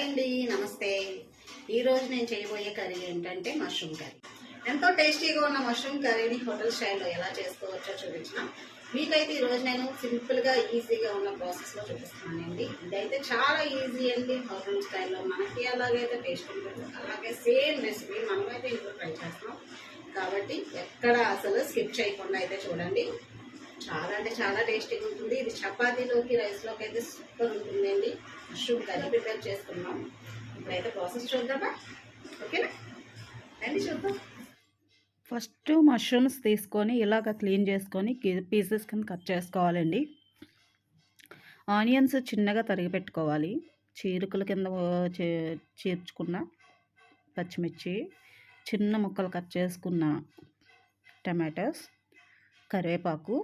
అండి, నమస్తే. ఈరోజు నేను చేయబోయే కర్రీ ఏంటంటే మష్రూమ్ కర్రీ. ఎంతో టేస్టీగా ఉన్న మష్రూమ్ కర్రీని హోటల్ స్టైల్లో ఎలా చేసుకోవచ్చో చూపించిన. మీకైతే ఈరోజు నేను సింపుల్గా ఈజీగా ఉన్న ప్రాసెస్లో చూపిస్తున్నానండి. ఇదైతే చాలా ఈజీ అండి. హోటల్ స్టైల్లో మనకి ఎలాగైతే టేస్ట్ ఉంటుందో అలాగే సేమ్ రెసిపీ మనమైతే ఇంట్లో ట్రై చేస్తాం. కాబట్టి ఎక్కడ అసలు స్కిప్ చేయకుండా అయితే చూడండి. చాలా అంటే చాలా టేస్టీగా ఉంటుంది. ఇది చపాతీలోకి రైస్లోకి అయితే సూపర్ ఉంటుందండి. మష్రూమ్ కర్రీ ప్రిపేర్ చేసుకున్నాం. ఇప్పుడైతే ప్రాసెస్ చూద్దామా? ఓకేనా, రండి చూద్దాం. ఫస్ట్ మష్రూమ్స్ తీసుకొని ఇలాగ క్లీన్ చేసుకొని పీసెస్ కింద కట్ చేసుకోవాలండి. ఆనియన్స్ చిన్నగా తరిగి పెట్టుకోవాలి. చీరుకల కింద చీర్చుకున్న పచ్చిమిర్చి, చిన్న ముక్కలు కట్ చేసుకున్న టమాటోస్, కరివేపాకు,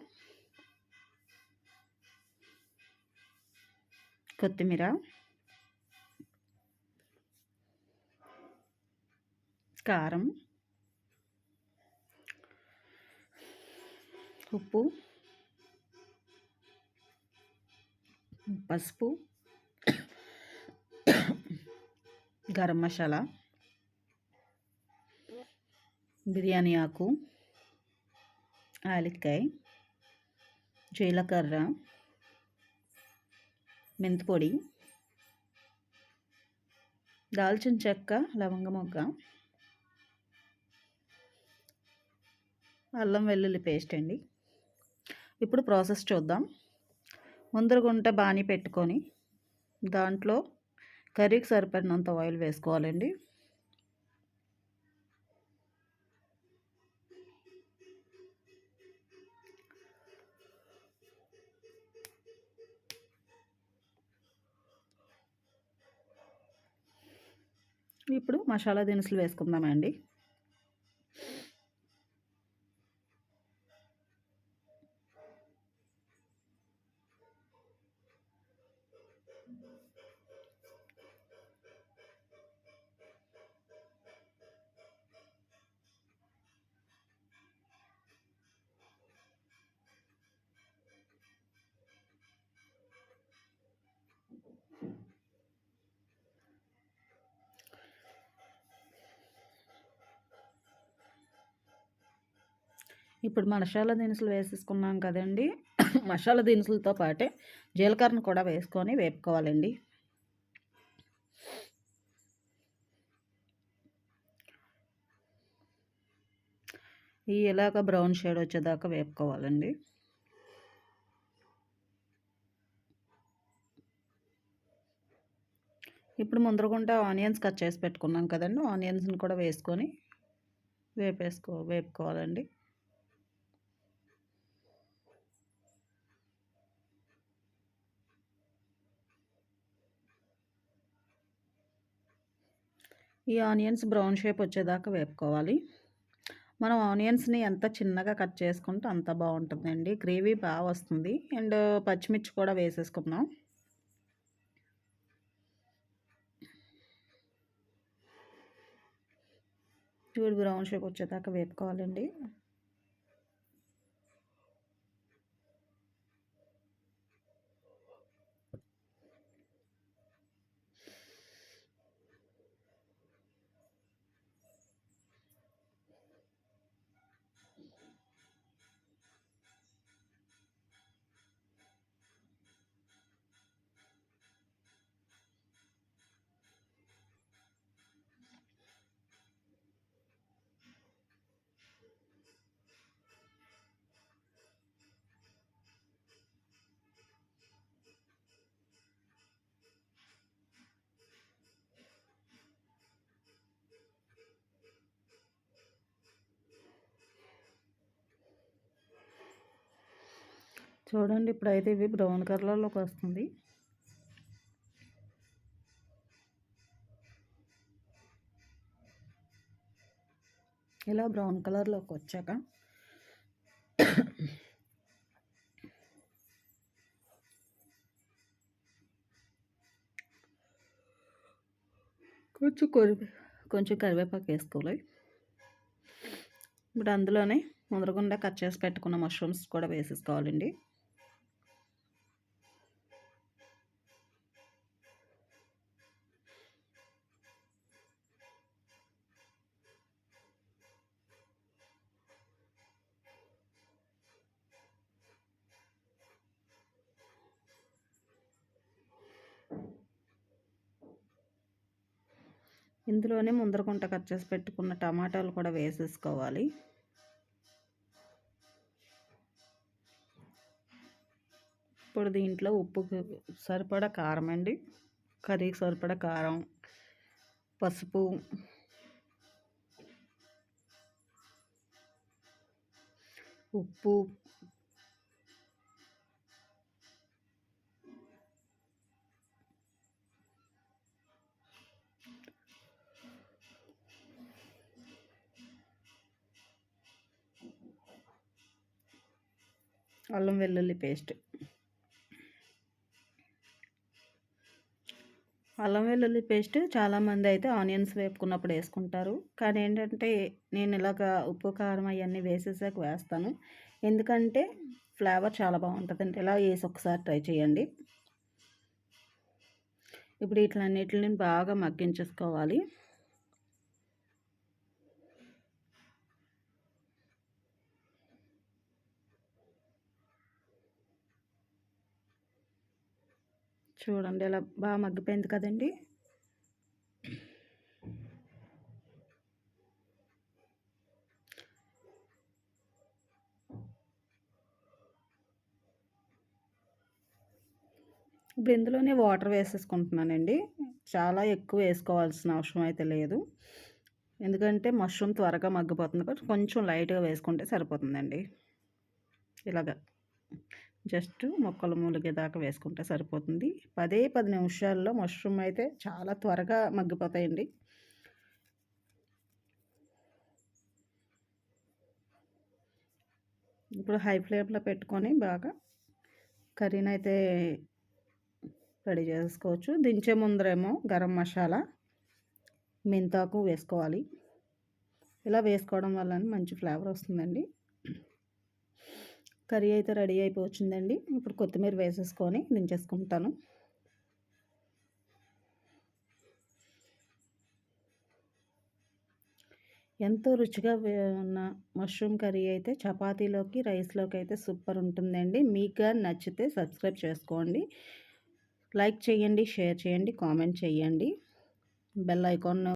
కొత్తిమీర, కారం, ఉప్పు, పసుపు, గరం మసాలా, బిర్యానీ ఆకు, యాలక్కాయ, జీలకర్ర, మెంతిపొడి, దాల్చిన చెక్క, లవంగ మొగ్గ, అల్లం వెల్లుల్లి పేస్ట్ అండి. ఇప్పుడు ప్రాసెస్ చూద్దాం. ముందర గుంట బాణీ పెట్టుకొని దాంట్లో కర్రీకి సరిపడినంత ఆయిల్ వేసుకోవాలండి. ఇప్పుడు మసాలా దినుసులు వేసుకుందామండి. ఇప్పుడు మసాలా దినుసులు వేసేసుకున్నాం కదండి. మసాలా దినుసులతో పాటే జీలకర్రను కూడా వేసుకొని వేపుకోవాలండి. ఈ ఇలాగ బ్రౌన్ షేడ్ వచ్చేదాకా వేపుకోవాలండి. ఇప్పుడు ముందరగుంటా ఆనియన్స్ కట్ చేసి పెట్టుకున్నాం కదండి. ఆనియన్స్ని కూడా వేసుకొని వేపుకోవాలండి. ఈ ఆనియన్స్ బ్రౌన్ షేప్ వచ్చేదాకా వేపుకోవాలి. మనం ఆనియన్స్ని ఎంత చిన్నగా కట్ చేసుకుంటే అంత బాగుంటుందండి. గ్రేవీ బాగా వస్తుంది. అండ్ పచ్చిమిర్చి కూడా వేసేసుకుందాం. చూడు బ్రౌన్ షేప్ వచ్చేదాకా వేపుకోవాలండి. చూడండి, ఇప్పుడైతే ఇవి బ్రౌన్ కలర్లోకి వస్తుంది. ఇలా బ్రౌన్ కలర్లోకి వచ్చాక కొంచెం కరివేపాకు వేసుకోవాలి. ఇప్పుడు అందులోనే ముందరగుండా కట్ చేసి పెట్టుకున్న మష్రూమ్స్ కూడా వేసేసుకోవాలండి. ఇందులోనే ముందరకుంట కట్ చేసి పెట్టుకున్న టమాటాలు కూడా వేసేసుకోవాలి. ఇప్పుడు దీంట్లో ఉప్పుకు సరిపడా కారం అండి, కర్రీకి సరిపడా కారం, పసుపు, ఉప్పు, అల్లం వెల్లుల్లి పేస్ట్. అల్లం వెల్లుల్లి పేస్ట్ చాలామంది అయితే ఆనియన్స్ వేపుకున్నప్పుడు వేసుకుంటారు. కానీ ఏంటంటే నేను ఇలాగ ఉప్పు కారం అవన్నీ వేసేసాక వేస్తాను. ఎందుకంటే ఫ్లేవర్ చాలా బాగుంటుందండి. ఇలా వేసి ఒకసారి ట్రై చేయండి. ఇప్పుడు వీటిలన్నిటిని బాగా మగ్గించేసుకోవాలి. చూడండి ఇలా బాగా మగ్గిపోయింది కదండి. ఇప్పుడు ఇందులోనే వాటర్ వేసేసుకుంటున్నానండి. చాలా ఎక్కువ వేసుకోవాల్సిన అవసరం అయితే లేదు, ఎందుకంటే మష్రూమ్ త్వరగా మగ్గిపోతుంది కాబట్టి కొంచెం లైట్గా వేసుకుంటే సరిపోతుందండి. ఇలాగ జస్ట్ మొక్కలు మూలిగేదాకా వేసుకుంటే సరిపోతుంది. 10 నిమిషాల్లో మష్రూమ్ అయితే చాలా త్వరగా మగ్గిపోతాయండి. ఇప్పుడు హై ఫ్లేమ్లో పెట్టుకొని బాగా కర్రీని అయితే రెడీ చేసుకోవచ్చు. దించే ముందరేమో గరం మసాలా, మెంతాకు వేసుకోవాలి. ఇలా వేసుకోవడం వల్ల మంచి ఫ్లేవర్ వస్తుందండి. కర్రీ అయితే రెడీ అయిపోవచ్చిందండి. ఇప్పుడు కొత్తిమీర వేసేసుకొని దించేసుకుంటాను. ఎంతో రుచిగా ఉన్న మష్రూమ్ కర్రీ అయితే చపాతీలోకి, రైస్లోకి అయితే సూపర్ ఉంటుందండి. మీకు కానీ నచ్చితే సబ్స్క్రైబ్ చేసుకోండి, లైక్ చేయండి, షేర్ చేయండి, కామెంట్ చేయండి, బెల్ ఐకాన్